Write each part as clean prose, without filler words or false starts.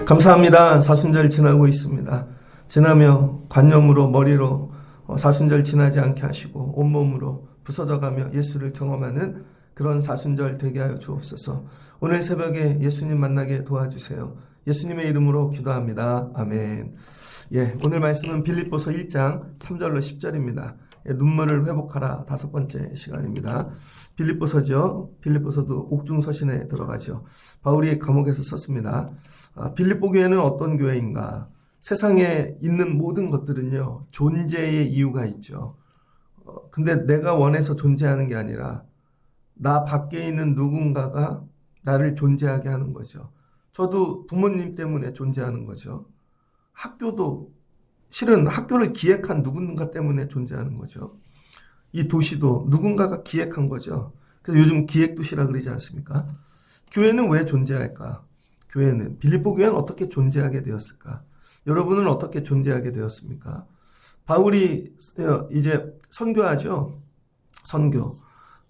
감사합니다. 사순절 지나고 있습니다. 지나며 관념으로 머리로 사순절 지나지 않게 하시고 온몸으로 부서져가며 예수를 경험하는 그런 사순절 되게 하여 주옵소서. 오늘 새벽에 예수님 만나게 도와주세요. 예수님의 이름으로 기도합니다. 아멘. 오늘 말씀은 빌립보서 1장 3절로 10절입니다. 눈물을 회복하라 다섯 번째 시간입니다. 빌립보서죠. 빌립보서도 옥중서신에 들어가죠. 바울이 감옥에서 썼습니다. 빌립보 교회는 어떤 교회인가? 세상에 있는 모든 것들은요, 존재의 이유가 있죠. 근데 내가 원해서 존재하는 게 아니라 나 밖에 있는 누군가가 나를 존재하게 하는 거죠. 저도 부모님 때문에 존재하는 거죠. 학교도 실은 학교를 기획한 누군가 때문에 존재하는 거죠. 이 도시도 누군가가 기획한 거죠. 그래서 요즘 기획도시라 그러지 않습니까? 교회는 왜 존재할까? 교회는, 빌립보 교회는 어떻게 존재하게 되었을까? 여러분은 어떻게 존재하게 되었습니까? 바울이 이제 선교하죠.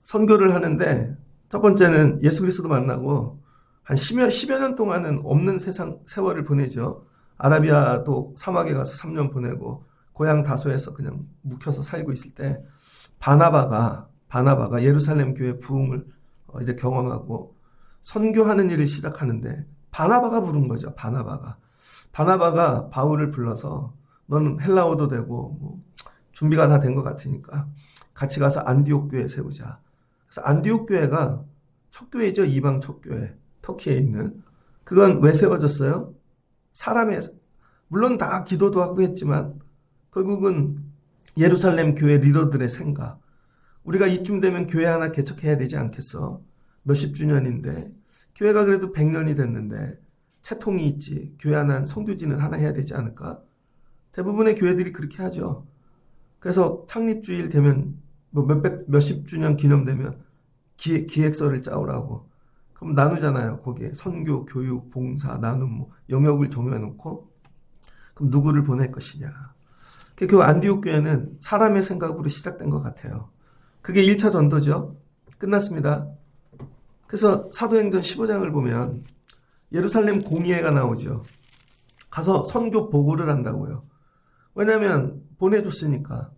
선교를 하는데 첫 번째는 예수 그리스도 만나고 한 10여 년 동안은 없는 세월을 보내죠. 아라비아도 사막에 가서 3년 보내고 고향 다소에서 그냥 묵혀서 살고 있을 때 바나바가 예루살렘 교회 부흥을 이제 경험하고 선교하는 일을 시작하는데 바나바가 부른 거죠. 바나바가 바울을 불러서 너는 헬라어도 되고 준비가 다 된 것 같으니까 같이 가서 안디옥 교회 세우자. 그래서 안디옥 교회가 첫 교회죠. 이방 첫 교회. 터키에 있는. 그건 왜 세워졌어요? 물론 다 기도도 하고 했지만 결국은 예루살렘 교회 리더들의 생각. 우리가 이쯤 되면 교회 하나 개척해야 되지 않겠어? 몇십 주년인데 교회가 그래도 100년이 됐는데 채통이 있지. 교회 하나, 선교지는 하나 해야 되지 않을까? 대부분의 교회들이 그렇게 하죠. 그래서 창립주일 되면 몇십 주년 기념되면 기획서를 짜오라고. 그럼 나누잖아요. 거기에 선교, 교육, 봉사, 나눔, 영역을 정해놓고 그럼 누구를 보낼 것이냐. 그 안디옥 교회는 사람의 생각으로 시작된 것 같아요. 그게 1차 전도죠. 끝났습니다. 그래서 사도행전 15장을 보면 예루살렘 공의회가 나오죠. 가서 선교 보고를 한다고요. 왜냐하면 보내줬으니까.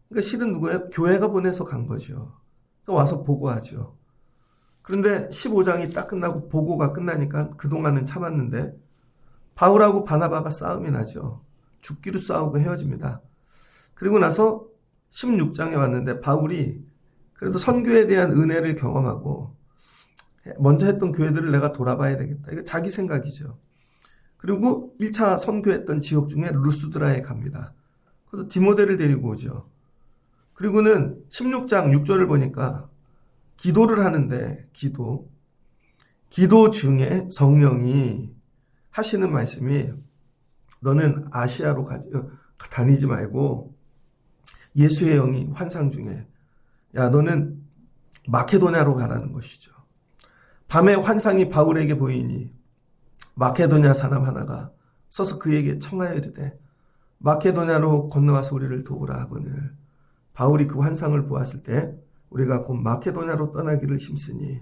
그러니까 실은 누구예요? 교회가 보내서 간 거죠. 그러니까 와서 보고하죠. 그런데 15장이 딱 끝나고 보고가 끝나니까 그동안은 참았는데 바울하고 바나바가 싸움이 나죠. 죽기로 싸우고 헤어집니다. 그리고 나서 16장에 왔는데 바울이 그래도 선교에 대한 은혜를 경험하고 먼저 했던 교회들을 내가 돌아봐야 되겠다. 이거 자기 생각이죠. 그리고 1차 선교했던 지역 중에 루스드라에 갑니다. 그래서 디모데를 데리고 오죠. 그리고는 16장 6절을 보니까 기도를 하는데 기도 중에 성령이 하시는 말씀이 너는 아시아로 다니지 말고 예수의 영이 환상 중에 너는 마케도냐로 가라는 것이죠. 밤에 환상이 바울에게 보이니 마케도냐 사람 하나가 서서 그에게 청하여 이르되 마케도냐로 건너와서 우리를 도우라 하거늘 바울이 그 환상을 보았을 때 우리가 곧 마케도냐로 떠나기를 힘쓰니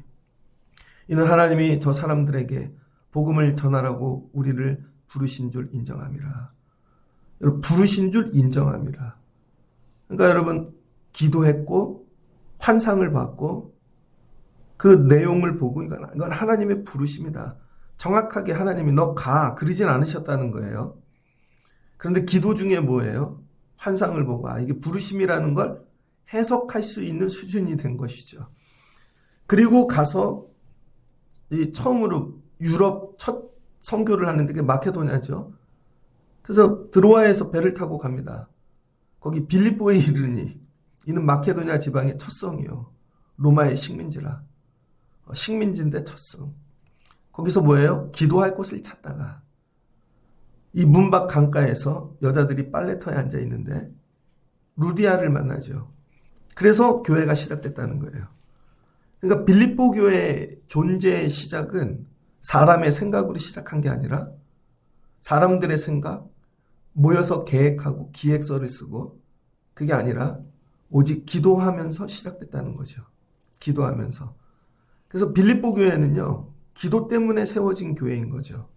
이는 하나님이 저 사람들에게 복음을 전하라고 우리를 부르신 줄 인정함이라. 여러분, 부르신 줄 인정함이라. 그러니까 여러분, 기도했고 환상을 봤고 그 내용을 보고 이건 하나님의 부르심이다. 정확하게 하나님이 너 가 그러진 않으셨다는 거예요. 그런데 기도 중에 뭐예요? 환상을 보고 이게 부르심이라는 걸 해석할 수 있는 수준이 된 것이죠. 그리고 가서 처음으로 유럽 첫 선교를 하는데 그게 마케도냐죠. 그래서 드로아에서 배를 타고 갑니다. 거기 빌립보에 이르니 이는 마케도냐 지방의 첫 성이요. 로마의 식민지라. 식민지인데 첫 성. 거기서 뭐예요? 기도할 곳을 찾다가 이 문 밖 강가에서 여자들이 빨래터에 앉아 있는데 루디아를 만나죠. 그래서 교회가 시작됐다는 거예요. 그러니까 빌립보 교회의 존재의 시작은 사람의 생각으로 시작한 게 아니라 사람들의 생각, 모여서 계획하고 기획서를 쓰고 그게 아니라 오직 기도하면서 시작됐다는 거죠. 기도하면서. 그래서 빌립보 교회는요, 기도 때문에 세워진 교회인 거죠.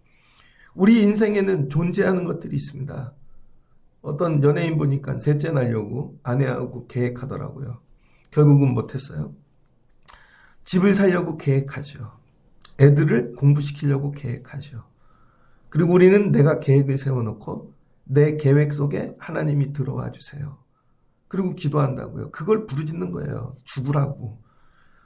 우리 인생에는 존재하는 것들이 있습니다. 어떤 연예인 보니까 셋째 낳으려고 아내하고 계획하더라고요. 결국은 못했어요. 집을 사려고 계획하죠. 애들을 공부시키려고 계획하죠. 그리고 우리는 내가 계획을 세워놓고 내 계획 속에 하나님이 들어와 주세요. 그리고 기도한다고요. 그걸 부르짖는 거예요. 죽으라고.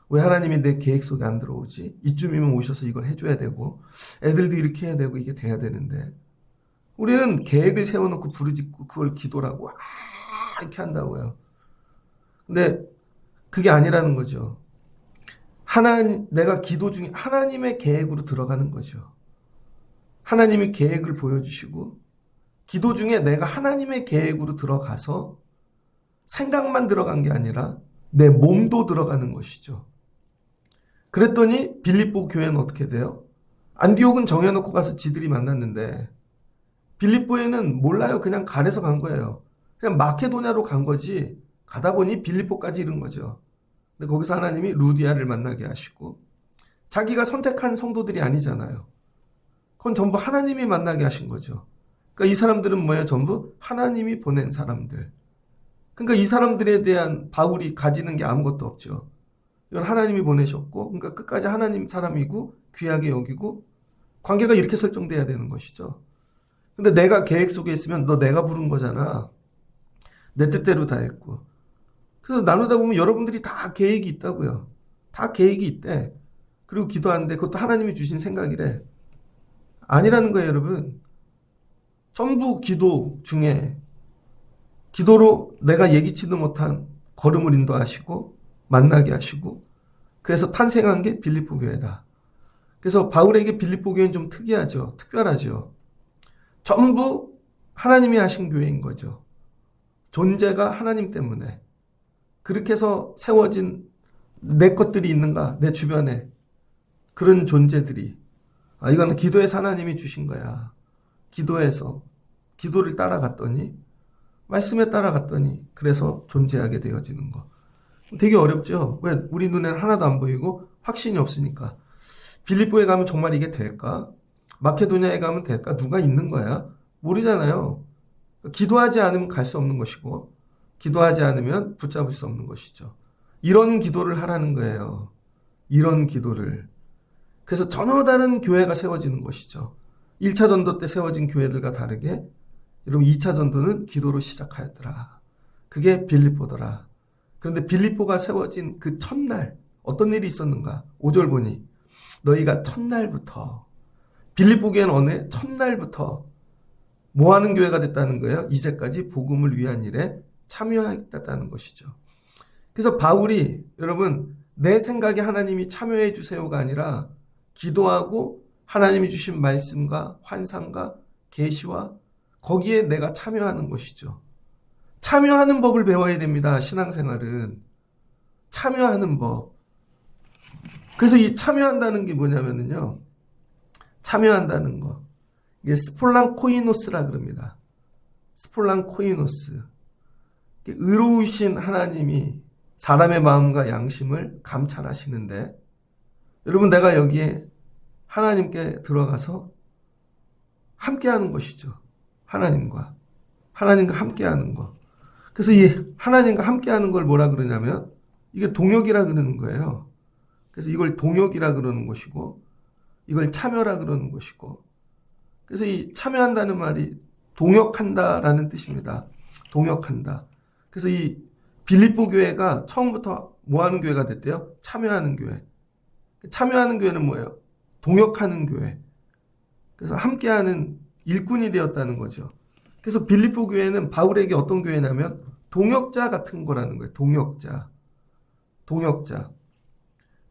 왜 하나님이 내 계획 속에 안 들어오지? 이쯤이면 오셔서 이걸 해줘야 되고 애들도 이렇게 해야 되고 이게 돼야 되는데 우리는 계획을 세워놓고 부르짖고 그걸 기도라고 이렇게 한다고요. 근데 그게 아니라는 거죠. 내가 기도 중에 하나님의 계획으로 들어가는 거죠. 하나님이 계획을 보여주시고 기도 중에 내가 하나님의 계획으로 들어가서 생각만 들어간 게 아니라 내 몸도 들어가는 것이죠. 그랬더니 빌립보 교회는 어떻게 돼요? 안디옥은 정해놓고 가서 지들이 만났는데 빌립보에는 몰라요. 그냥 갈에서 간 거예요. 그냥 마케도냐로 간 거지 가다 보니 빌립보까지 이른 거죠. 근데 거기서 하나님이 루디아를 만나게 하시고 자기가 선택한 성도들이 아니잖아요. 그건 전부 하나님이 만나게 하신 거죠. 그러니까 이 사람들은 뭐예요? 전부 하나님이 보낸 사람들. 그러니까 이 사람들에 대한 바울이 가지는 게 아무것도 없죠. 이건 하나님이 보내셨고 그러니까 끝까지 하나님 사람이고 귀하게 여기고 관계가 이렇게 설정돼야 되는 것이죠. 근데 내가 계획 속에 있으면 너 내가 부른 거잖아. 내 뜻대로 다 했고. 그래서 나누다 보면 여러분들이 다 계획이 있다고요. 다 계획이 있대. 그리고 기도하는데 그것도 하나님이 주신 생각이래. 아니라는 거예요, 여러분. 전부 기도 중에 기도로 내가 예기치도 못한 걸음을 인도하시고 만나게 하시고 그래서 탄생한 게 빌립보 교회다. 그래서 바울에게 빌립보 교회는 좀 특이하죠. 특별하죠. 전부 하나님이 하신 교회인 거죠. 존재가 하나님 때문에. 그렇게 해서 세워진 내 것들이 있는가? 내 주변에. 그런 존재들이. 이거는 기도에서 하나님이 주신 거야. 기도에서. 기도를 따라갔더니 말씀에 따라갔더니 그래서 존재하게 되어지는 거. 되게 어렵죠? 왜? 우리 눈에는 하나도 안 보이고 확신이 없으니까. 빌립보에 가면 정말 이게 될까? 마케도냐에 가면 될까? 누가 있는 거야? 모르잖아요. 기도하지 않으면 갈 수 없는 것이고 기도하지 않으면 붙잡을 수 없는 것이죠. 이런 기도를 하라는 거예요. 이런 기도를. 그래서 전혀 다른 교회가 세워지는 것이죠. 1차 전도 때 세워진 교회들과 다르게 여러분 2차 전도는 기도로 시작하였더라. 그게 빌립보더라. 그런데 빌립보가 세워진 그 첫날 어떤 일이 있었는가? 5절 보니 너희가 첫날부터 빌립보 교회는 어느 첫날부터 뭐하는 교회가 됐다는 거예요? 이제까지 복음을 위한 일에 참여하겠다는 것이죠. 그래서 바울이 여러분 내 생각에 하나님이 참여해 주세요가 아니라 기도하고 하나님이 주신 말씀과 환상과 계시와 거기에 내가 참여하는 것이죠. 참여하는 법을 배워야 됩니다. 신앙생활은. 참여하는 법. 그래서 이 참여한다는 게 뭐냐면요. 참여한다는 거. 이게 스폴랑코이노스라 그럽니다. 스폴랑코이노스. 의로우신 하나님이 사람의 마음과 양심을 감찰하시는데 여러분 내가 여기에 하나님께 들어가서 함께하는 것이죠. 하나님과 함께하는 거. 그래서 이 하나님과 함께하는 걸 뭐라 그러냐면 이게 동역이라 그러는 거예요. 그래서 이걸 동역이라 그러는 것이고 이걸 참여라 그러는 것이고 그래서 이 참여한다는 말이 동역한다라는 뜻입니다. 동역한다. 그래서 이 빌립보 교회가 처음부터 뭐 하는 교회가 됐대요? 참여하는 교회. 참여하는 교회는 뭐예요? 동역하는 교회. 그래서 함께하는 일꾼이 되었다는 거죠. 그래서 빌립보 교회는 바울에게 어떤 교회냐면 동역자 같은 거라는 거예요. 동역자.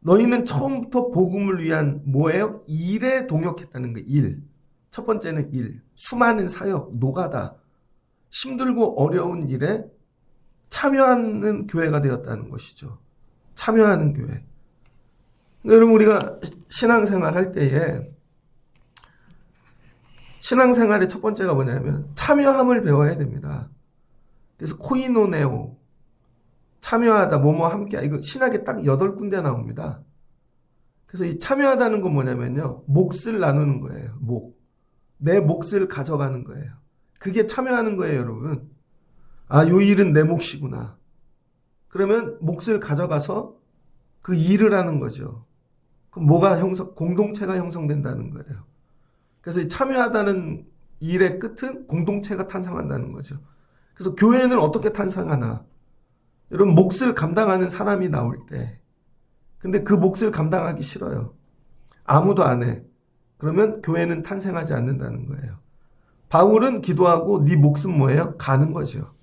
너희는 처음부터 복음을 위한 뭐예요? 일에 동역했다는 거예요. 일. 첫 번째는 일. 수많은 사역, 노가다. 힘들고 어려운 일에 참여하는 교회가 되었다는 것이죠. 참여하는 교회. 여러분 우리가 신앙생활 할 때에 신앙생활의 첫 번째가 뭐냐면 참여함을 배워야 됩니다. 그래서 코이노네오 참여하다 뭐뭐 함께 이거 신학에 딱 8군데 나옵니다. 그래서 이 참여하다는 건 뭐냐면요. 몫을 나누는 거예요. 내 몫을 가져가는 거예요. 그게 참여하는 거예요, 여러분. 아, 요 일은 내 몫이구나. 그러면 몫을 가져가서 그 일을 하는 거죠. 그럼 공동체가 형성된다는 거예요. 그래서 이 참여하다는 일의 끝은 공동체가 탄생한다는 거죠. 그래서 교회는 어떻게 탄생하나? 여러분, 몫을 감당하는 사람이 나올 때. 근데 그 몫을 감당하기 싫어요. 아무도 안 해. 그러면 교회는 탄생하지 않는다는 거예요. 바울은 기도하고 네 몫은 뭐예요? 가는 거죠.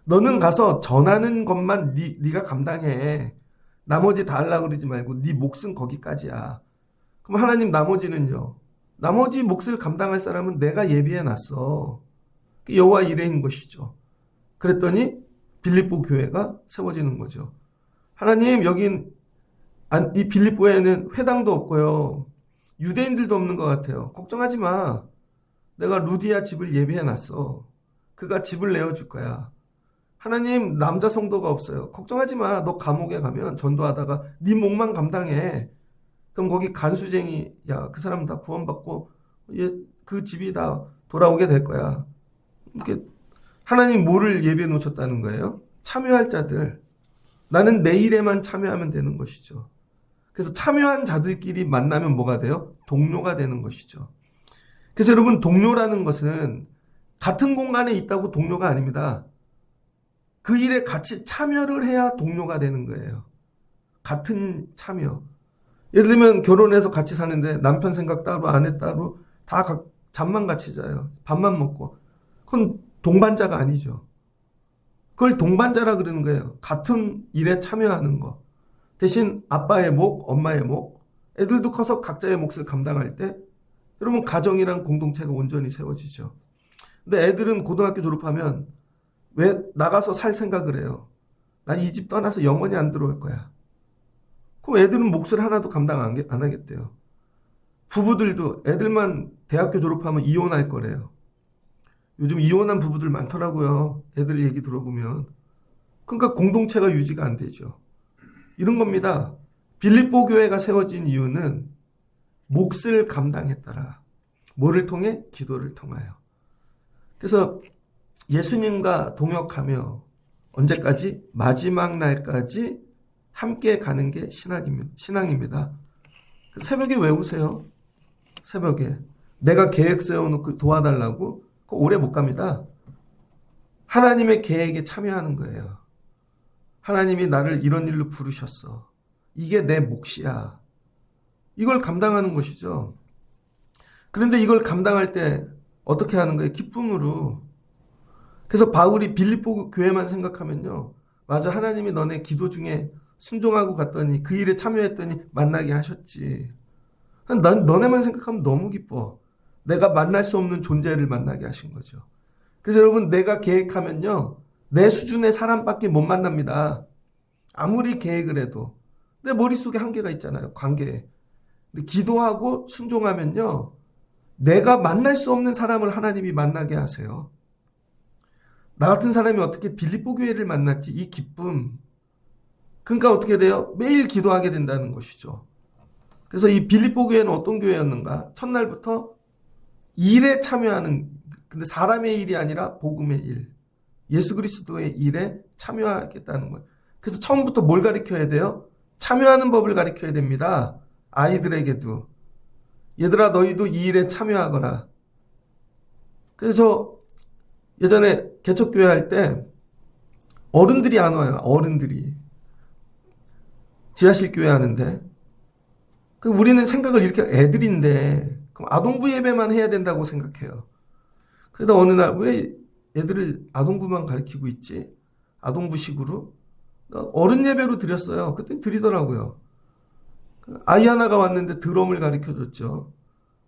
너는 가서 전하는 것만 네가 감당해. 나머지 다 하려고 그러지 말고 네 몫은 거기까지야. 그럼 하나님 나머지는요? 나머지 몫을 감당할 사람은 내가 예비해 놨어. 여호와 이레인 것이죠. 그랬더니 빌립보 교회가 세워지는 거죠. 하나님, 여긴 이 빌립보에는 회당도 없고요. 유대인들도 없는 것 같아요. 걱정하지 마. 내가 루디아 집을 예비해 놨어. 그가 집을 내어줄 거야. 하나님, 남자 성도가 없어요. 걱정하지 마. 너 감옥에 가면 전도하다가 네 몫만 감당해. 그럼 거기 간수쟁이, 야, 그 사람 다 구원받고 그 집이 다 돌아오게 될 거야. 이렇게 하나님 뭐를 예비해 놓으셨다는 거예요? 참여할 자들. 나는 내 일에만 참여하면 되는 것이죠. 그래서 참여한 자들끼리 만나면 뭐가 돼요? 동료가 되는 것이죠. 그래서 여러분, 동료라는 것은 같은 공간에 있다고 동료가 아닙니다. 그 일에 같이 참여를 해야 동료가 되는 거예요. 같은 참여. 예를 들면 결혼해서 같이 사는데 남편 생각 따로, 아내 따로 다 잠만 같이 자요. 밥만 먹고. 그건 동반자가 아니죠. 그걸 동반자라 그러는 거예요. 같은 일에 참여하는 거. 대신 아빠의 몫, 엄마의 몫, 애들도 커서 각자의 몫을 감당할 때 여러분, 가정이란 공동체가 온전히 세워지죠. 근데 애들은 고등학교 졸업하면 왜 나가서 살 생각을 해요? 난 이 집 떠나서 영원히 안 들어올 거야. 그럼 애들은 몫을 하나도 감당 안 하겠대요. 부부들도 애들만 대학교 졸업하면 이혼할 거래요. 요즘 이혼한 부부들 많더라고요. 애들 얘기 들어보면. 그러니까 공동체가 유지가 안 되죠. 이런 겁니다. 빌립보 교회가 세워진 이유는 몫을 감당했더라. 뭐를 통해? 기도를 통하여. 그래서 예수님과 동역하며 언제까지? 마지막 날까지 함께 가는 게 신앙입니다. 새벽에 왜 오세요? 새벽에. 내가 계획 세워놓고 도와달라고? 그거 오래 못 갑니다. 하나님의 계획에 참여하는 거예요. 하나님이 나를 이런 일로 부르셨어. 이게 내 몫이야. 이걸 감당하는 것이죠. 그런데 이걸 감당할 때 어떻게 하는 거예요? 기쁨으로. 그래서 바울이 빌립보 교회만 생각하면요. 맞아, 하나님이 너네 기도 중에 순종하고 갔더니 그 일에 참여했더니 만나게 하셨지. 너네만 생각하면 너무 기뻐. 내가 만날 수 없는 존재를 만나게 하신 거죠. 그래서 여러분, 내가 계획하면요. 내 수준의 사람밖에 못 만납니다. 아무리 계획을 해도. 내 머릿속에 한계가 있잖아요. 관계에. 근데 기도하고 순종하면요. 내가 만날 수 없는 사람을 하나님이 만나게 하세요. 나 같은 사람이 어떻게 빌립보 교회를 만났지? 이 기쁨. 그러니까 어떻게 돼요? 매일 기도하게 된다는 것이죠. 그래서 이 빌립보 교회는 어떤 교회였는가? 첫날부터 일에 참여하는, 근데 사람의 일이 아니라 복음의 일. 예수 그리스도의 일에 참여하겠다는 거예요. 그래서 처음부터 뭘 가르쳐야 돼요? 참여하는 법을 가르쳐야 됩니다. 아이들에게도. 얘들아, 너희도 이 일에 참여하거라. 그래서 저 예전에 개척교회 할 때 어른들이 안 와요. 어른들이. 지하실 교회 하는데. 우리는 생각을 이렇게 애들인데 그럼 아동부 예배만 해야 된다고 생각해요. 그러다 어느 날 왜 애들을 아동부만 가르치고 있지? 아동부식으로? 어른 예배로 드렸어요. 그랬더니 드리더라고요. 아이 하나가 왔는데 드럼을 가르쳐줬죠.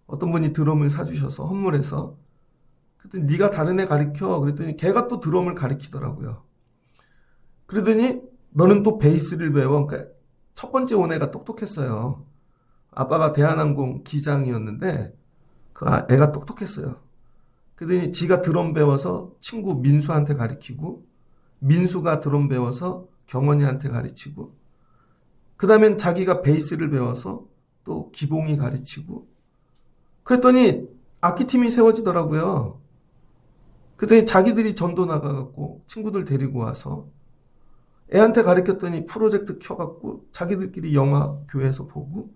어떤 분이 드럼을 사주셔서 헌물해서. 그랬더니 네가 다른 애 가르쳐. 그랬더니 걔가 또 드럼을 가르치더라고요. 그러더니 너는 또 베이스를 배워. 그러니까 첫 번째 온 애가 똑똑했어요. 아빠가 대한항공 기장이었는데 그 애가 똑똑했어요. 그러더니 지가 드럼 배워서 친구 민수한테 가르치고 민수가 드럼 배워서 경원이한테 가르치고 그 다음엔 자기가 베이스를 배워서 또 기봉이 가르치고 그랬더니 악기팀이 세워지더라고요. 그때 자기들이 전도 나가갖고 친구들 데리고 와서 애한테 가르쳤더니 프로젝트 켜갖고 자기들끼리 영화 교회에서 보고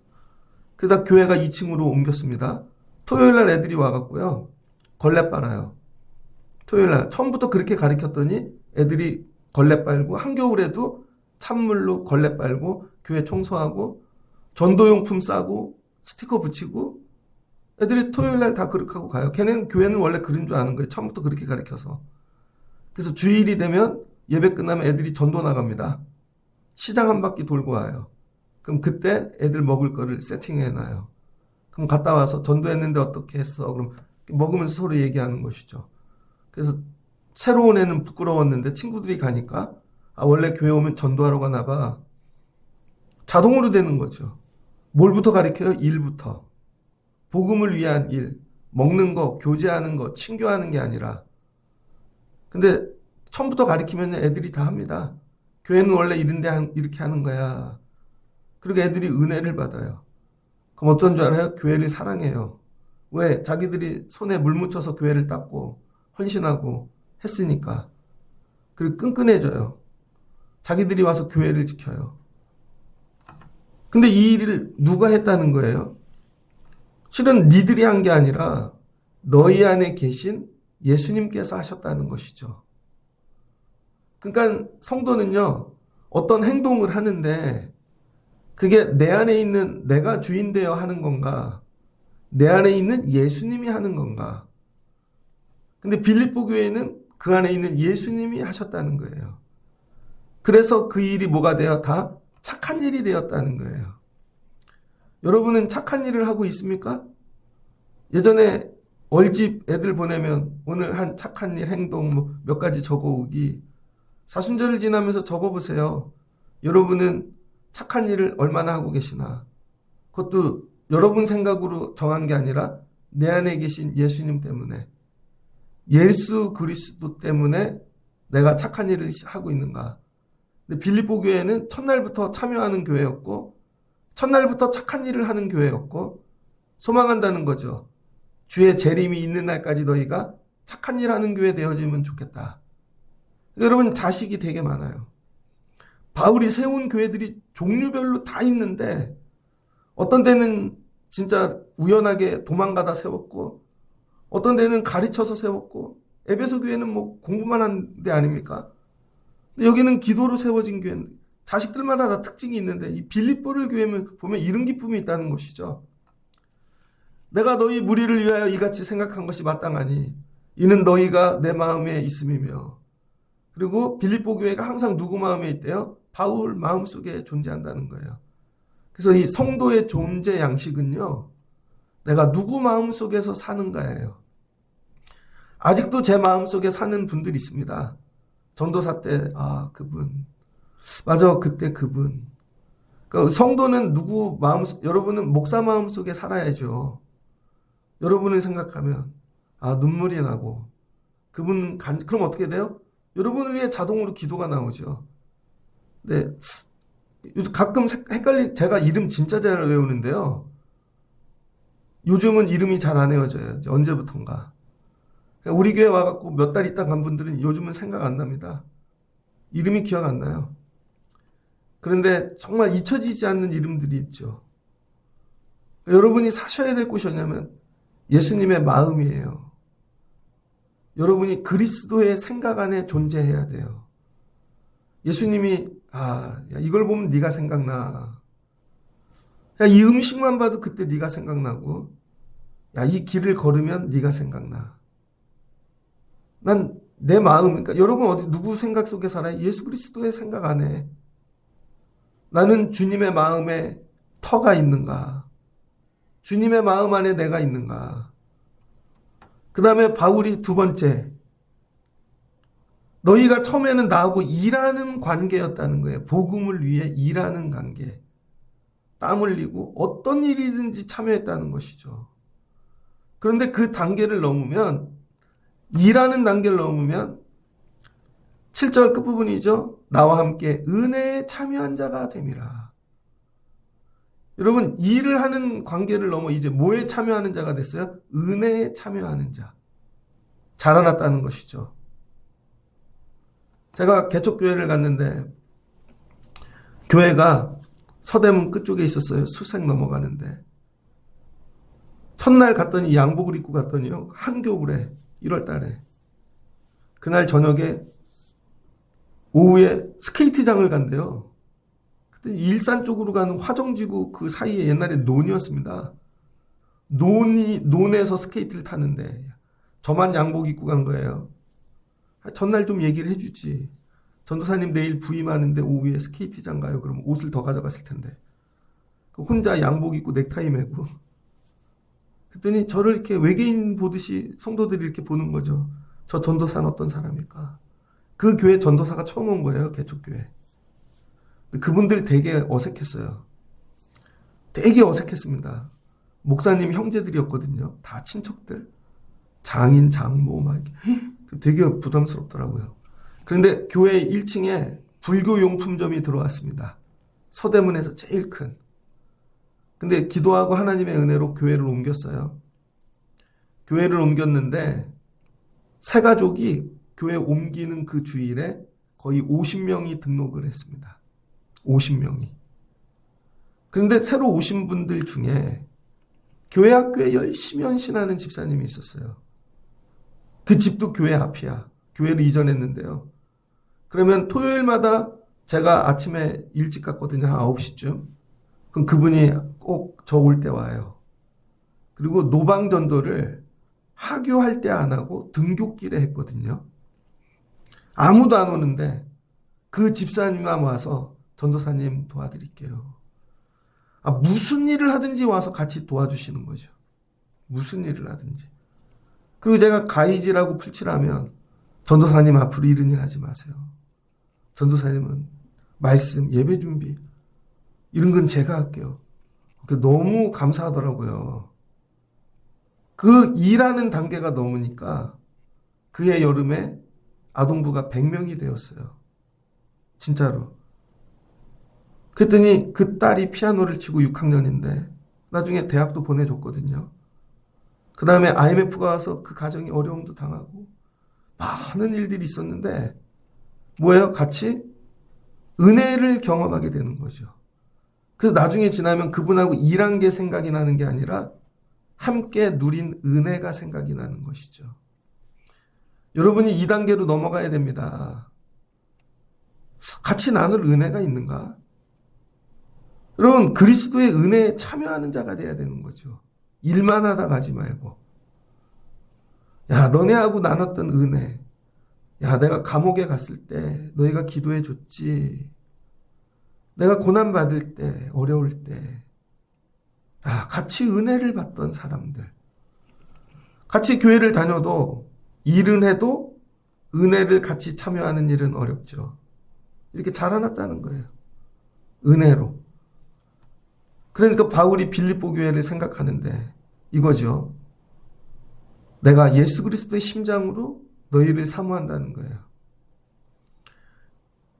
그러다 교회가 2층으로 옮겼습니다. 토요일날 애들이 와갖고요. 걸레 빨아요. 토요일날 처음부터 그렇게 가르쳤더니 애들이 걸레 빨고 한겨울에도 찬물로 걸레 빨고 교회 청소하고 전도용품 싸고 스티커 붙이고 애들이 토요일날 다 그렇게 하고 가요. 걔네는 교회는 원래 그런 줄 아는 거예요. 처음부터 그렇게 가르쳐서. 그래서 주일이 되면 예배 끝나면 애들이 전도 나갑니다. 시장 한 바퀴 돌고 와요. 그럼 그때 애들 먹을 거를 세팅해놔요. 그럼 갔다 와서 전도했는데 어떻게 했어? 그럼 먹으면서 서로 얘기하는 것이죠. 그래서 새로운 애는 부끄러웠는데 친구들이 가니까 원래 교회 오면 전도하러 가나 봐. 자동으로 되는 거죠. 뭘부터 가르쳐요? 일부터. 복음을 위한 일. 먹는 거, 교제하는 거, 친교하는 게 아니라. 근데 처음부터 가르치면 애들이 다 합니다. 교회는 원래 이런데 이렇게 하는 거야. 그리고 애들이 은혜를 받아요. 그럼 어떤 줄 알아요? 교회를 사랑해요. 왜? 자기들이 손에 물 묻혀서 교회를 닦고 헌신하고 했으니까. 그리고 끈끈해져요. 자기들이 와서 교회를 지켜요. 근데 이 일을 누가 했다는 거예요? 실은 니들이 한 게 아니라 너희 안에 계신 예수님께서 하셨다는 것이죠. 그러니까 성도는요, 어떤 행동을 하는데 그게 내 안에 있는 내가 주인 되어 하는 건가? 내 안에 있는 예수님이 하는 건가? 근데 빌립보 교회는 그 안에 있는 예수님이 하셨다는 거예요. 그래서 그 일이 뭐가 되어 다 착한 일이 되었다는 거예요. 여러분은 착한 일을 하고 있습니까? 예전에 얼집 애들 보내면 오늘 한 착한 일 행동 몇 가지 적어오기. 사순절을 지나면서 적어보세요. 여러분은 착한 일을 얼마나 하고 계시나. 그것도 여러분 생각으로 정한 게 아니라 내 안에 계신 예수님 때문에, 예수 그리스도 때문에 내가 착한 일을 하고 있는가. 근데 빌립보 교회는 첫날부터 참여하는 교회였고 첫날부터 착한 일을 하는 교회였고 소망한다는 거죠. 주의 재림이 있는 날까지 너희가 착한 일 하는 교회 되어지면 좋겠다. 여러분 자식이 되게 많아요. 바울이 세운 교회들이 종류별로 다 있는데 어떤 데는 진짜 우연하게 도망가다 세웠고 어떤 데는 가르쳐서 세웠고 에베소 교회는 뭐 공부만 한 데 아닙니까? 근데 여기는 기도로 세워진 교회인데 자식들마다 다 특징이 있는데 이 빌립보를 교회면 보면 이런 기쁨이 있다는 것이죠. 내가 너희 무리를 위하여 이같이 생각한 것이 마땅하니 이는 너희가 내 마음에 있음이며. 그리고 빌립보 교회가 항상 누구 마음에 있대요? 바울 마음속에 존재한다는 거예요. 그래서 이 성도의 존재 양식은요, 내가 누구 마음속에서 사는가예요. 아직도 제 마음속에 사는 분들이 있습니다. 전도사 때 그분 맞아, 그때 그분. 그러니까 성도는 누구 마음, 여러분은 목사 마음속에 살아야죠. 여러분을 생각하면 눈물이 나고 그분 그럼 어떻게 돼요? 여러분을 위해 자동으로 기도가 나오죠. 네, 가끔 제가 이름 진짜 잘 외우는데요. 요즘은 이름이 잘 안 외워져요. 언제부턴가. 우리 교회 와갖고 몇 달 있다 간 분들은 요즘은 생각 안 납니다. 이름이 기억 안 나요. 그런데 정말 잊혀지지 않는 이름들이 있죠. 여러분이 사셔야 될 곳이 뭐냐면 예수님의 마음이에요. 여러분이 그리스도의 생각 안에 존재해야 돼요. 예수님이 야, 이걸 보면 네가 생각나. 야, 이 음식만 봐도 그때 네가 생각나고, 야, 이 길을 걸으면 네가 생각나. 난 내 마음, 그러니까 여러분 어디 누구 생각 속에 살아요? 예수 그리스도의 생각 안에. 나는 주님의 마음에 터가 있는가? 주님의 마음 안에 내가 있는가? 그 다음에 바울이 두 번째, 너희가 처음에는 나하고 일하는 관계였다는 거예요. 복음을 위해 일하는 관계. 땀 흘리고 어떤 일이든지 참여했다는 것이죠. 그런데 그 단계를 넘으면, 일하는 단계를 넘으면 7절 끝부분이죠. 나와 함께 은혜에 참여한 자가 됨이라. 여러분, 일을 하는 관계를 넘어 이제 뭐에 참여하는 자가 됐어요? 은혜에 참여하는 자. 자라났다는 것이죠. 제가 개척교회를 갔는데 교회가 서대문 끝쪽에 있었어요. 수색 넘어가는데 첫날 갔더니 양복을 입고 갔더니요, 한겨울에 1월 달에 그날 저녁에 오후에 스케이트장을 간대요. 그때 일산 쪽으로 가는 화정지구 그 사이에 옛날에 논이었습니다. 논에서 스케이트를 타는데 저만 양복 입고 간 거예요. 전날 좀 얘기를 해주지. 전도사님 내일 부임하는데 오후에 스케이트장 가요. 그러면 옷을 더 가져갔을 텐데. 혼자 양복 입고 넥타이 매고. 그랬더니 저를 이렇게 외계인 보듯이 성도들이 이렇게 보는 거죠. 저 전도사는 어떤 사람일까? 그 교회 전도사가 처음 온 거예요. 개척교회. 그분들 되게 어색했어요. 되게 어색했습니다. 목사님 형제들이었거든요. 다 친척들. 장인, 장모 막 이렇게. 되게 부담스럽더라고요. 그런데 교회 1층에 불교용품점이 들어왔습니다. 서대문에서 제일 큰. 근데 기도하고 하나님의 은혜로 교회를 옮겼어요. 교회를 옮겼는데 새 가족이 교회 옮기는 그 주일에 거의 50명이 등록을 했습니다. 50명이. 그런데 새로 오신 분들 중에 교회 학교에 열심히 헌신하는 집사님이 있었어요. 그 집도 교회 앞이야. 교회를 이전했는데요. 그러면 토요일마다 제가 아침에 일찍 갔거든요. 한 9시쯤. 그럼 그분이 꼭 저 올 때 와요. 그리고 노방전도를 하교할 때 안 하고 등교길에 했거든요. 아무도 안 오는데 그 집사님만 와서 전도사님 도와드릴게요. 무슨 일을 하든지 와서 같이 도와주시는 거죠. 무슨 일을 하든지. 그리고 제가 가이지라고 풀칠하면 전도사님 앞으로 이런 일 하지 마세요. 전도사님은 말씀, 예배 준비 이런 건 제가 할게요. 너무 감사하더라고요. 그 일하는 단계가 넘으니까 그해 여름에 아동부가 100명이 되었어요. 진짜로. 그랬더니 그 딸이 피아노를 치고 6학년인데 나중에 대학도 보내줬거든요. 그 다음에 IMF가 와서 그 가정이 어려움도 당하고 많은 일들이 있었는데 뭐예요? 같이 은혜를 경험하게 되는 거죠. 그래서 나중에 지나면 그분하고 일한 게 생각이 나는 게 아니라 함께 누린 은혜가 생각이 나는 것이죠. 여러분이 2단계로 넘어가야 됩니다. 같이 나눌 은혜가 있는가? 여러분, 그리스도의 은혜에 참여하는 자가 돼야 되는 거죠. 일만 하다 가지 말고. 야, 너네하고 나눴던 은혜. 야, 내가 감옥에 갔을 때 너희가 기도해 줬지. 내가 고난 받을 때, 어려울 때. 야, 같이 은혜를 받던 사람들. 같이 교회를 다녀도 일은 해도 은혜를 같이 참여하는 일은 어렵죠. 이렇게 자라났다는 거예요. 은혜로. 그러니까 바울이 빌립보 교회를 생각하는데 이거죠. 내가 예수 그리스도의 심장으로 너희를 사모한다는 거예요.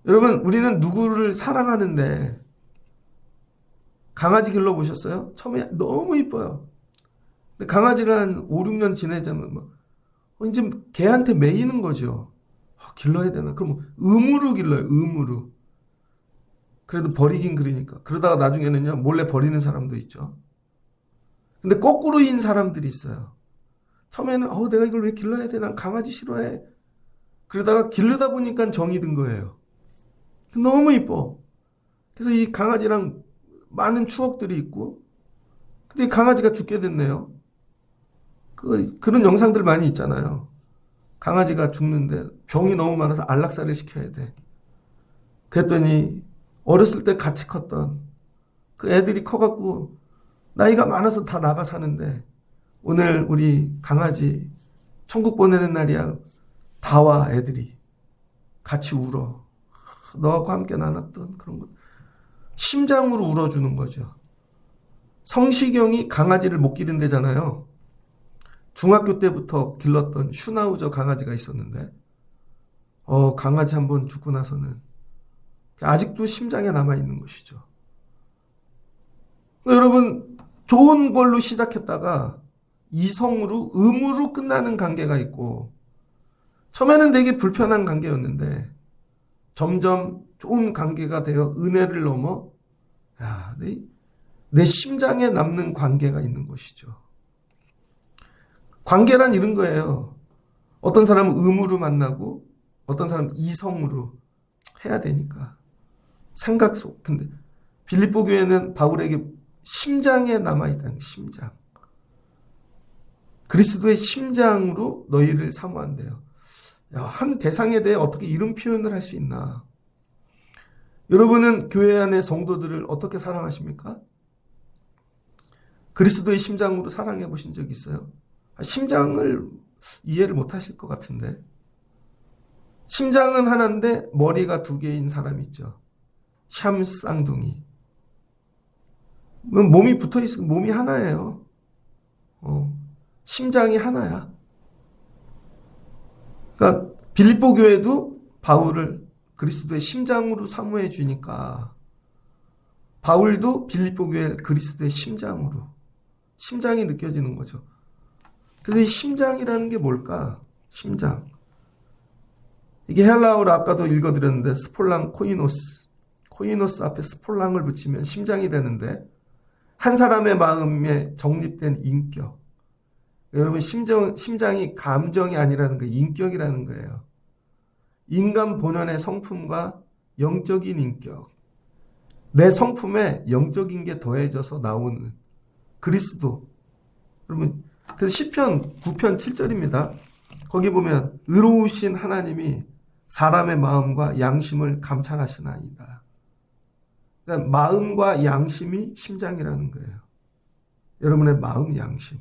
여러분, 우리는 누구를 사랑하는데 강아지 길러보셨어요? 처음에 너무 이뻐요. 근데 강아지를 한 5, 6년 지내자면 이제 걔한테 매이는 거죠. 길러야 되나? 그럼 의무로 길러요. 의무로. 그래도 버리긴 그러니까. 그러다가 나중에는요, 몰래 버리는 사람도 있죠. 근데 거꾸로인 사람들이 있어요. 처음에는 내가 이걸 왜 길러야 돼? 난 강아지 싫어해. 그러다가 기르다 보니까 정이 든 거예요. 너무 이뻐. 그래서 이 강아지랑 많은 추억들이 있고, 근데 이 강아지가 죽게 됐네요. 그런 영상들 많이 있잖아요. 강아지가 죽는데 병이 너무 많아서 안락사를 시켜야 돼. 그랬더니 어렸을 때 같이 컸던 그 애들이 커갖고 나이가 많아서 다 나가 사는데 오늘 우리 강아지 천국 보내는 날이야. 다 와 애들이 같이 울어. 너하고 함께 나눴던 그런 것. 심장으로 울어주는 거죠. 성시경이 강아지를 못 기른대잖아요. 중학교 때부터 길렀던 슈나우저 강아지가 있었는데 강아지 한번 죽고 나서는 아직도 심장에 남아있는 것이죠. 여러분, 좋은 걸로 시작했다가 이성으로, 의무로 끝나는 관계가 있고, 처음에는 되게 불편한 관계였는데 점점 좋은 관계가 되어 은혜를 넘어 내 심장에 남는 관계가 있는 것이죠. 관계란 이런 거예요. 어떤 사람은 의무로 만나고 어떤 사람은 이성으로 해야 되니까. 생각 속. 근데 빌립보 교회는 바울에게 심장에 남아있다는 심장. 그리스도의 심장으로 너희를 사모한대요. 한 대상에 대해 어떻게 이런 표현을 할 수 있나? 여러분은 교회 안의 성도들을 어떻게 사랑하십니까? 그리스도의 심장으로 사랑해 보신 적 있어요? 심장을 이해를 못 하실 것 같은데. 심장은 하나인데 머리가 두 개인 사람이 있죠. 샴 쌍둥이. 몸이 붙어 있어. 몸이 하나예요. 심장이 하나야. 그러니까 빌립보 교회도 바울을 그리스도의 심장으로 사모해 주니까 바울도 빌립보 교회 그리스도의 심장으로 심장이 느껴지는 거죠. 그래서 이 심장이라는 게 뭘까? 심장. 이게 헬라어로 아까도 읽어드렸는데 스폴랑 코이노스. 코이노스 앞에 스폴랑을 붙이면 심장이 되는데 한 사람의 마음에 정립된 인격. 여러분 심장이 감정이 아니라는 거예요. 인격이라는 거예요. 인간 본연의 성품과 영적인 인격. 내 성품에 영적인 게 더해져서 나오는 그리스도. 여러분 그래서 시편 9편 7절입니다. 거기 보면 의로우신 하나님이 사람의 마음과 양심을 감찰하시나이다. 그러니까 마음과 양심이 심장이라는 거예요. 여러분의 마음 양심.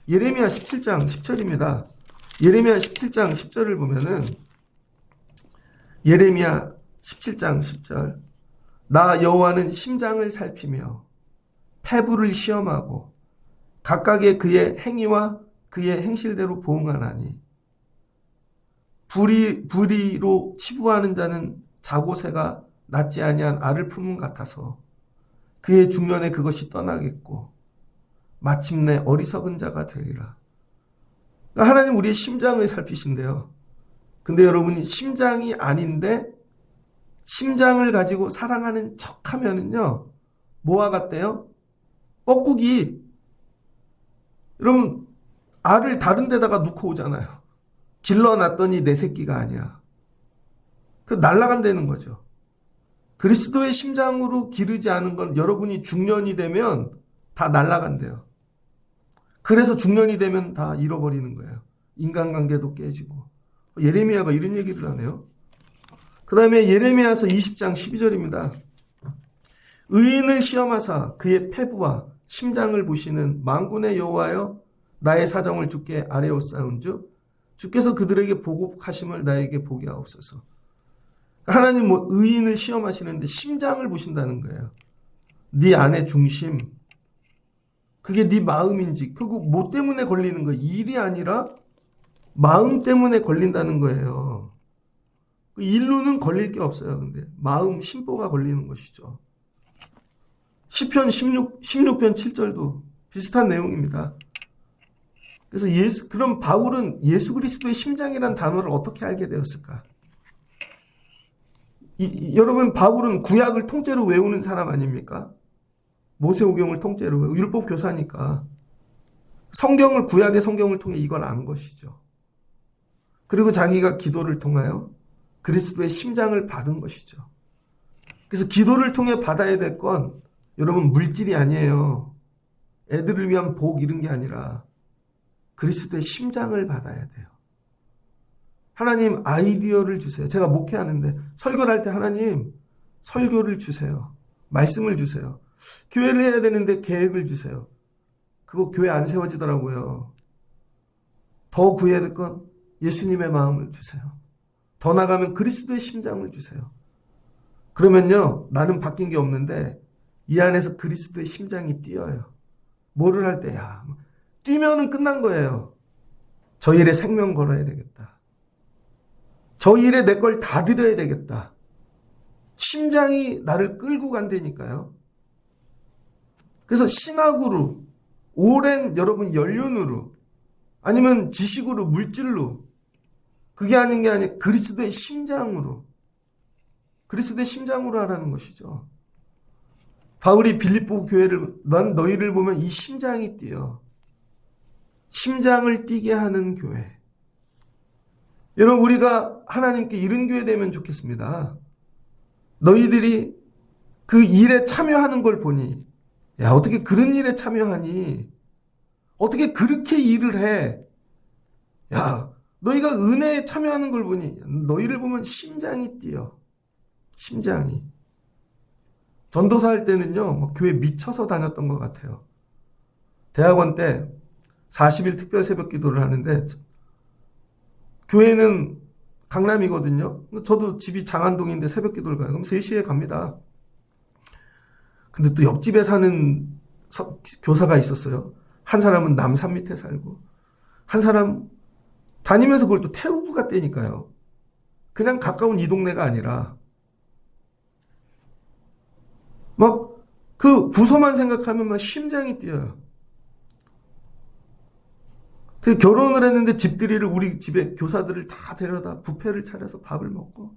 예레미야 17장 10절입니다. 예레미야 17장 10절을 보면은 예레미야 17장 10절 나 여호와는 심장을 살피며 폐부를 시험하고 각각의 그의 행위와 그의 행실대로 보응하나니 불의로 치부하는 자는 자고새가 낫지 아니한 알을 품은 같아서 그의 중년에 그것이 떠나겠고 마침내 어리석은 자가 되리라. 그러니까 하나님 우리의 심장을 살피신대요. 근데 여러분이 심장이 아닌데 심장을 가지고 사랑하는 척하면은요 뭐와 같대요? 뻐꾸기. 여러분 알을 다른 데다가 놓고 오잖아요. 길러놨더니 내 새끼가 아니야. 그 날아간다는 거죠. 그리스도의 심장으로 기르지 않은 건 여러분이 중년이 되면 다 날아간대요. 그래서 중년이 되면 다 잃어버리는 거예요. 인간관계도 깨지고. 예레미야가 이런 얘기를 하네요. 그 다음에 예레미야서 20장 12절입니다. 의인을 시험하사 그의 폐부와 심장을 보시는 만군의 여호와여 나의 사정을 주께 아뢰옵사온즉 주께서 그들에게 보복하심을 나에게 보게 하옵소서. 하나님 의인을 시험하시는데 심장을 보신다는 거예요. 네 안의 중심. 그게 네 마음인지 결국 뭐 때문에 걸리는 거예요. 일이 아니라 마음 때문에 걸린다는 거예요. 일로는 걸릴 게 없어요. 근데 마음 심보가 걸리는 것이죠. 시편 16편 7절도 비슷한 내용입니다. 그래서 그럼 바울은 예수 그리스도의 심장이라는 단어를 어떻게 알게 되었을까? 여러분 바울은 구약을 통째로 외우는 사람 아닙니까? 모세오경을 통째로 외우고 율법 교사니까 성경을 구약의 성경을 통해 이걸 안 것이죠. 그리고 자기가 기도를 통하여 그리스도의 심장을 받은 것이죠. 그래서 기도를 통해 받아야 될 건 여러분 물질이 아니에요. 애들을 위한 복 이런 게 아니라 그리스도의 심장을 받아야 돼요. 하나님 아이디어를 주세요. 제가 목회하는데 설교를 할 때 하나님 설교를 주세요. 말씀을 주세요. 교회를 해야 되는데 계획을 주세요. 그거 교회 안 세워지더라고요. 더 구해야 될 건 예수님의 마음을 주세요. 더 나가면 그리스도의 심장을 주세요. 그러면요 나는 바뀐 게 없는데 이 안에서 그리스도의 심장이 뛰어요. 뭐를 할 때야 뛰면은 끝난 거예요. 저 일에 생명 걸어야 되겠다. 저 일에 내 걸 다 드려야 되겠다. 심장이 나를 끌고 간다니까요. 그래서 신학으로, 오랜 여러분 연륜으로, 아니면 지식으로, 물질로, 그게 아닌 게 아니라 그리스도의 심장으로, 그리스도의 심장으로 하라는 것이죠. 바울이 빌립보 교회를, 난 너희를 보면 이 심장이 뛰어. 심장을 뛰게 하는 교회. 여러분, 우리가 하나님께 이런 교회 되면 좋겠습니다. 너희들이 그 일에 참여하는 걸 보니, 야, 어떻게 그런 일에 참여하니? 어떻게 그렇게 일을 해? 야, 너희가 은혜에 참여하는 걸 보니, 너희를 보면 심장이 뛰어. 심장이. 전도사 할 때는요, 뭐 교회 미쳐서 다녔던 것 같아요. 대학원 때 40일 특별 새벽 기도를 하는데, 교회는 강남이거든요. 저도 집이 장안동인데 새벽 기도를 가요. 그럼 3시에 갑니다. 근데 또 옆집에 사는 교사가 있었어요. 한 사람은 남산 밑에 살고, 한 사람 다니면서 그걸 또 태우고 갔다니까요. 그냥 가까운 이 동네가 아니라, 막 그 부서만 생각하면 막 심장이 뛰어요. 그 결혼을 했는데 집들이를 우리 집에 교사들을 다 데려다 뷔페를 차려서 밥을 먹고,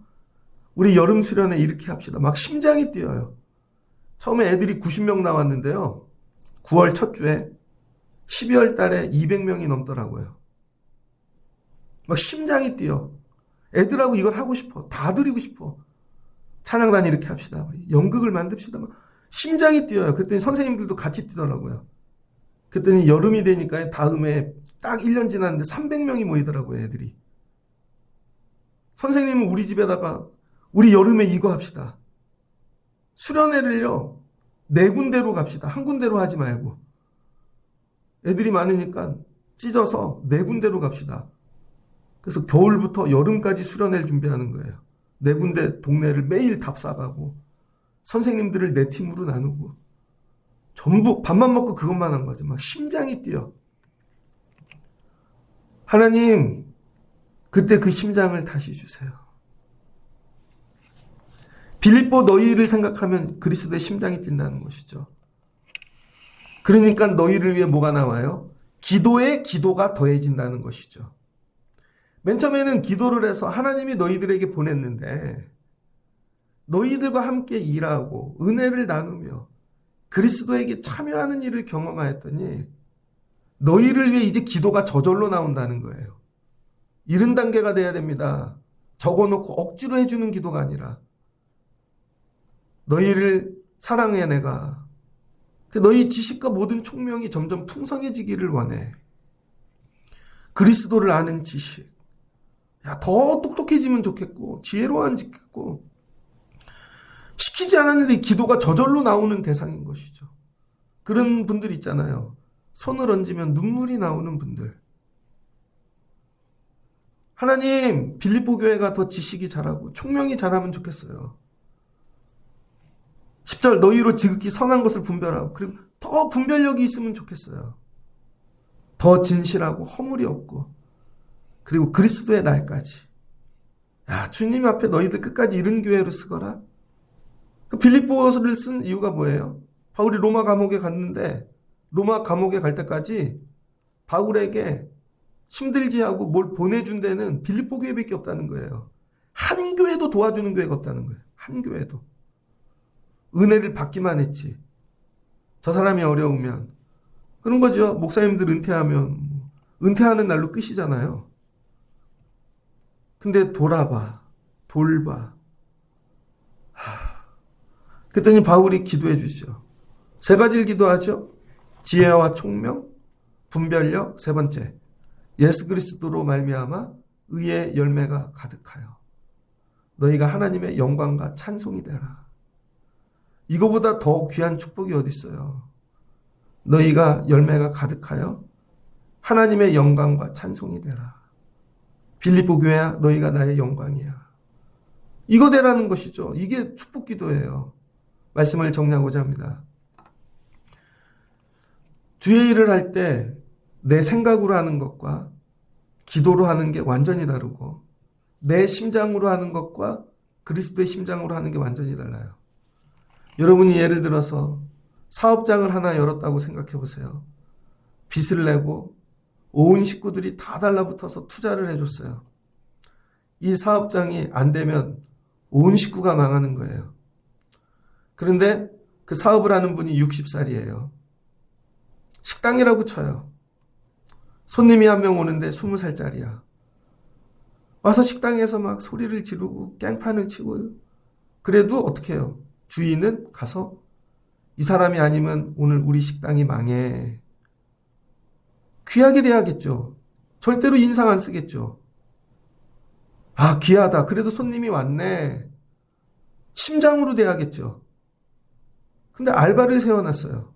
우리 여름 수련회 이렇게 합시다. 막 심장이 뛰어요. 처음에 애들이 90명 나왔는데요. 9월 첫 주에 12월 달에 200명이 넘더라고요. 막 심장이 뛰어. 애들하고 이걸 하고 싶어. 다 드리고 싶어. 찬양단 이렇게 합시다. 우리 연극을 만듭시다. 막 심장이 뛰어요. 그랬더니 선생님들도 같이 뛰더라고요. 그랬더니 여름이 되니까 다음에 딱 1년 지났는데 300명이 모이더라고요, 애들이. 선생님은 우리 집에다가 우리 여름에 이거 합시다. 수련회를요, 4군데로 갑시다. 한 군데로 하지 말고. 애들이 많으니까 찢어서 4군데로 갑시다. 그래서 겨울부터 여름까지 수련회를 준비하는 거예요. 4군데 동네를 매일 답사가고, 선생님들을 4팀으로 나누고, 전부 밥만 먹고 그것만 한 거죠. 막 심장이 뛰어. 하나님, 그때 그 심장을 다시 주세요. 빌립보 너희를 생각하면 그리스도의 심장이 뛴다는 것이죠. 그러니까 너희를 위해 뭐가 나와요? 기도에 기도가 더해진다는 것이죠. 맨 처음에는 기도를 해서 하나님이 너희들에게 보냈는데, 너희들과 함께 일하고 은혜를 나누며 그리스도에게 참여하는 일을 경험하였더니, 너희를 위해 이제 기도가 저절로 나온다는 거예요. 이런 단계가 돼야 됩니다. 적어놓고 억지로 해주는 기도가 아니라, 너희를 사랑해 내가. 너희 지식과 모든 총명이 점점 풍성해지기를 원해. 그리스도를 아는 지식. 야, 더 똑똑해지면 좋겠고, 지혜로워지겠고, 시키지 않았는데 기도가 저절로 나오는 대상인 것이죠. 그런 분들 있잖아요. 손을 얹으면 눈물이 나오는 분들. 하나님, 빌립보 교회가 더 지식이 잘하고 총명이 잘하면 좋겠어요. 10절, 너희로 지극히 선한 것을 분별하고, 그리고 더 분별력이 있으면 좋겠어요. 더 진실하고 허물이 없고, 그리고 그리스도의 날까지. 야, 주님 앞에 너희들 끝까지 이런 교회로 쓰거라. 그 빌립보서를 쓴 이유가 뭐예요? 바울이 로마 감옥에 갔는데, 로마 감옥에 갈 때까지 바울에게 힘들지 하고 뭘 보내준 데는 빌립보 교회밖에 없다는 거예요. 한 교회도 도와주는 교회가 없다는 거예요. 한 교회도. 은혜를 받기만 했지. 저 사람이 어려우면. 그런 거죠. 목사님들 은퇴하면 은퇴하는 날로 끝이잖아요. 근데 돌아봐. 돌봐. 그랬더니 바울이 기도해 주죠. 3가지를 기도하죠. 지혜와 총명, 분별력, 3번째. 예수 그리스도로 말미암아 의의 열매가 가득하여 너희가 하나님의 영광과 찬송이 되라. 이거보다 더 귀한 축복이 어디 있어요? 너희가 열매가 가득하여 하나님의 영광과 찬송이 되라. 빌립보 교회야, 너희가 나의 영광이야. 이거 되라는 것이죠. 이게 축복 기도예요. 말씀을 정리하고자 합니다. 주의 일을 할 때 내 생각으로 하는 것과 기도로 하는 게 완전히 다르고, 내 심장으로 하는 것과 그리스도의 심장으로 하는 게 완전히 달라요. 여러분이 예를 들어서 사업장을 하나 열었다고 생각해 보세요. 빚을 내고 온 식구들이 다 달라붙어서 투자를 해줬어요. 이 사업장이 안 되면 온 식구가 망하는 거예요. 그런데 그 사업을 하는 분이 60살이에요. 식당이라고 쳐요. 손님이 한 명 오는데 20살짜리야. 와서 식당에서 막 소리를 지르고 깽판을 치고요. 그래도 어떻게 해요? 주인은 가서 이 사람이 아니면 오늘 우리 식당이 망해. 귀하게 대하겠죠. 절대로 인상 안 쓰겠죠. 아, 귀하다. 그래도 손님이 왔네. 심장으로 대하겠죠. 근데 알바를 세워놨어요.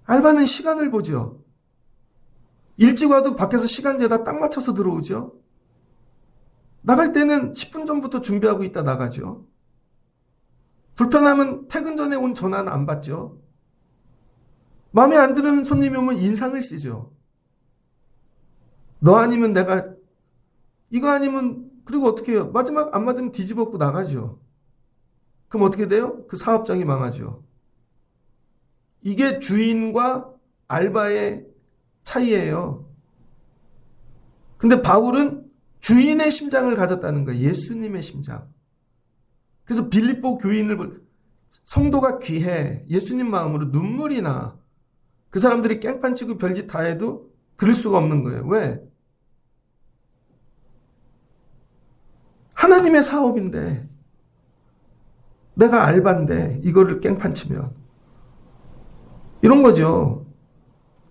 알바는 시간을 보죠. 일찍 와도 밖에서 시간제다 딱 맞춰서 들어오죠. 나갈 때는 10분 전부터 준비하고 있다 나가죠. 불편하면 퇴근 전에 온 전화는 안 받죠. 마음에 안 드는 손님이 오면 인상을 쓰죠. 너 아니면 내가, 이거 아니면, 그리고 어떻게 해요? 마지막 안 맞으면 뒤집어엎고 나가죠. 그럼 어떻게 돼요? 그 사업장이 망하죠. 이게 주인과 알바의 차이예요. 근데 바울은 주인의 심장을 가졌다는 거예요. 예수님의 심장. 그래서 빌립보 교인을 성도가 귀해. 예수님 마음으로 눈물이 나. 그 사람들이 깽판치고 별짓 다 해도 그럴 수가 없는 거예요. 왜? 하나님의 사업인데 내가 알바인데 이거를 깽판치면 이런 거죠.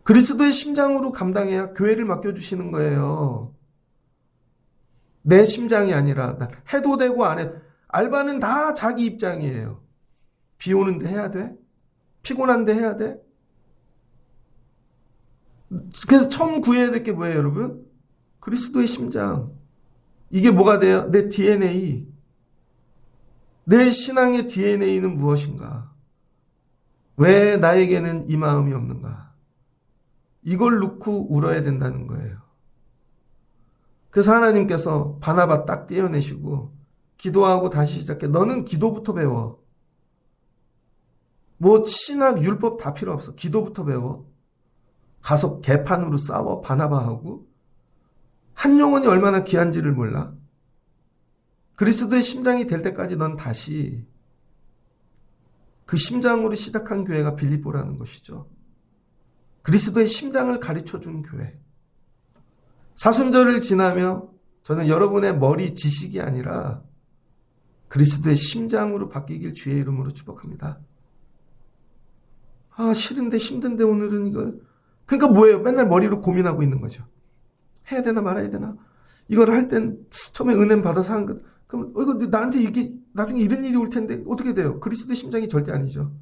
그리스도의 심장으로 감당해야 교회를 맡겨주시는 거예요. 내 심장이 아니라 해도 되고 안 해도. 알바는 다 자기 입장이에요. 비 오는데 해야 돼? 피곤한데 해야 돼? 그래서 처음 구해야 될 게 뭐예요, 여러분? 그리스도의 심장. 이게 뭐가 돼요? 내 DNA. 내 신앙의 DNA는 무엇인가? 왜 나에게는 이 마음이 없는가? 이걸 놓고 울어야 된다는 거예요. 그래서 하나님께서 바나바 딱 떼어내시고 기도하고 다시 시작해. 너는 기도부터 배워. 뭐 신학, 율법 다 필요 없어. 기도부터 배워. 가서 개판으로 싸워. 바나바하고. 한 영혼이 얼마나 귀한지를 몰라. 그리스도의 심장이 될 때까지 넌 다시 그 심장으로 시작한 교회가 빌립보라는 것이죠. 그리스도의 심장을 가르쳐준 교회. 사순절을 지나며 저는 여러분의 머리 지식이 아니라 그리스도의 심장으로 바뀌길 주의 이름으로 축복합니다. 아, 싫은데 힘든데 오늘은 이걸. 그러니까 뭐예요? 맨날 머리로 고민하고 있는 거죠. 해야 되나 말아야 되나? 이걸 할 땐 처음에 은혜 받아서 한 것. 그럼 이거 나한테 이게 나중에 이런 일이 올 텐데 어떻게 돼요? 그리스도의 심장이 절대 아니죠.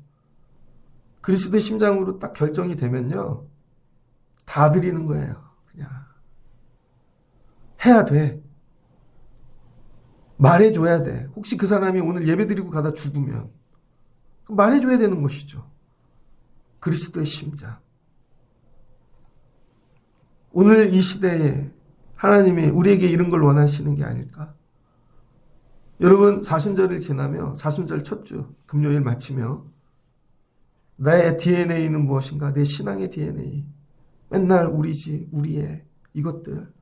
그리스도의 심장으로 딱 결정이 되면요. 다 드리는 거예요. 그냥. 해야 돼. 말해줘야 돼. 혹시 그 사람이 오늘 예배 드리고 가다 죽으면 말해줘야 되는 것이죠. 그리스도의 심장. 오늘 이 시대에 하나님이 우리에게 이런 걸 원하시는 게 아닐까? 여러분 사순절을 지나며 사순절 첫 주 금요일 마치며 나의 DNA는 무엇인가? 내 신앙의 DNA. 맨날 우리지 우리의 이것들.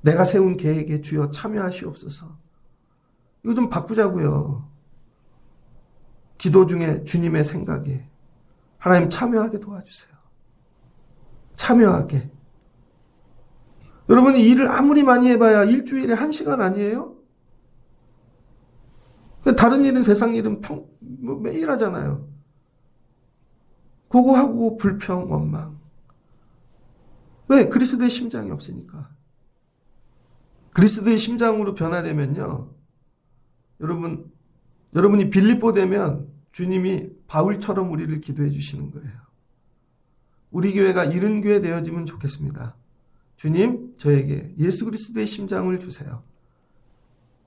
내가 세운 계획에 주여 참여하시옵소서. 이거 좀 바꾸자고요. 기도 중에 주님의 생각에 하나님 참여하게 도와주세요. 참여하게. 여러분이 일을 아무리 많이 해봐야 일주일에 1시간 아니에요? 다른 일은 세상 일은 매일 하잖아요. 그거 하고 불평, 원망. 왜? 그리스도의 심장이 없으니까. 그리스도의 심장으로 변화되면요. 여러분이 빌립보 되면 주님이 바울처럼 우리를 기도해 주시는 거예요. 우리 교회가 이런 교회 되어지면 좋겠습니다. 주님, 저에게 예수 그리스도의 심장을 주세요.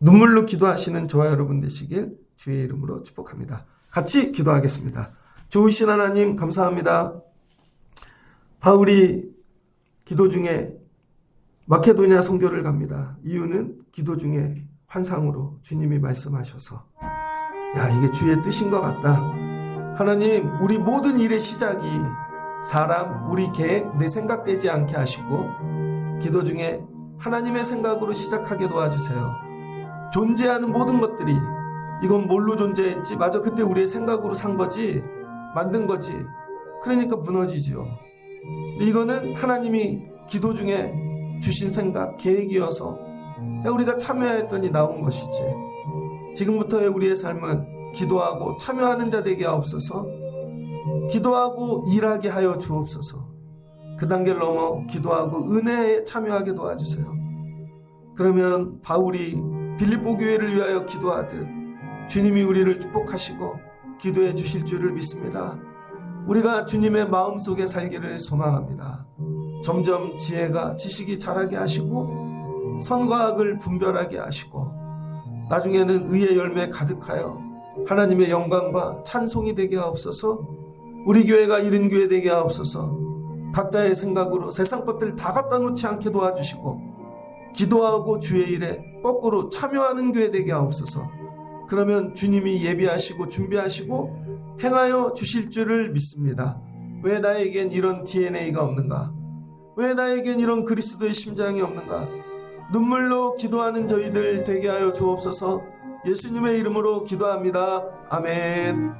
눈물로 기도하시는 저와 여러분 되시길 주의 이름으로 축복합니다. 같이 기도하겠습니다. 좋으신 하나님 감사합니다. 바울이 기도 중에 마케도냐 선교를 갑니다. 이유는 기도 중에 환상으로 주님이 말씀하셔서 야, 이게 주의 뜻인 것 같다. 하나님, 우리 모든 일의 시작이 사람, 우리 계획, 내 생각 되지 않게 하시고 기도 중에 하나님의 생각으로 시작하게 도와주세요. 존재하는 모든 것들이 이건 뭘로 존재했지? 맞아, 그때 우리의 생각으로 산 거지, 만든 거지. 그러니까 무너지죠. 이거는 하나님이 기도 중에 주신 생각, 계획이어서 우리가 참여했더니 나온 것이지. 지금부터의 우리의 삶은 기도하고 참여하는 자 되게 하옵소서. 기도하고 일하게 하여 주옵소서. 그 단계를 넘어 기도하고 은혜에 참여하게 도와주세요. 그러면 바울이 빌립보 교회를 위하여 기도하듯 주님이 우리를 축복하시고 기도해 주실 줄을 믿습니다. 우리가 주님의 마음속에 살기를 소망합니다. 점점 지혜가 지식이 자라게 하시고 선과 악을 분별하게 하시고 나중에는 의의 열매 가득하여 하나님의 영광과 찬송이 되게 하옵소서. 우리 교회가 이른 교회 되게 하옵소서. 각자의 생각으로 세상 것들 다 갖다 놓지 않게 도와주시고 기도하고 주의 일에 거꾸로 참여하는 교회 되게 하옵소서. 그러면 주님이 예비하시고 준비하시고 행하여 주실 줄을 믿습니다. 왜 나에겐 이런 DNA가 없는가? 왜 나에겐 이런 그리스도의 심장이 없는가? 눈물로 기도하는 저희들 되게 하여 주옵소서. 예수님의 이름으로 기도합니다. 아멘.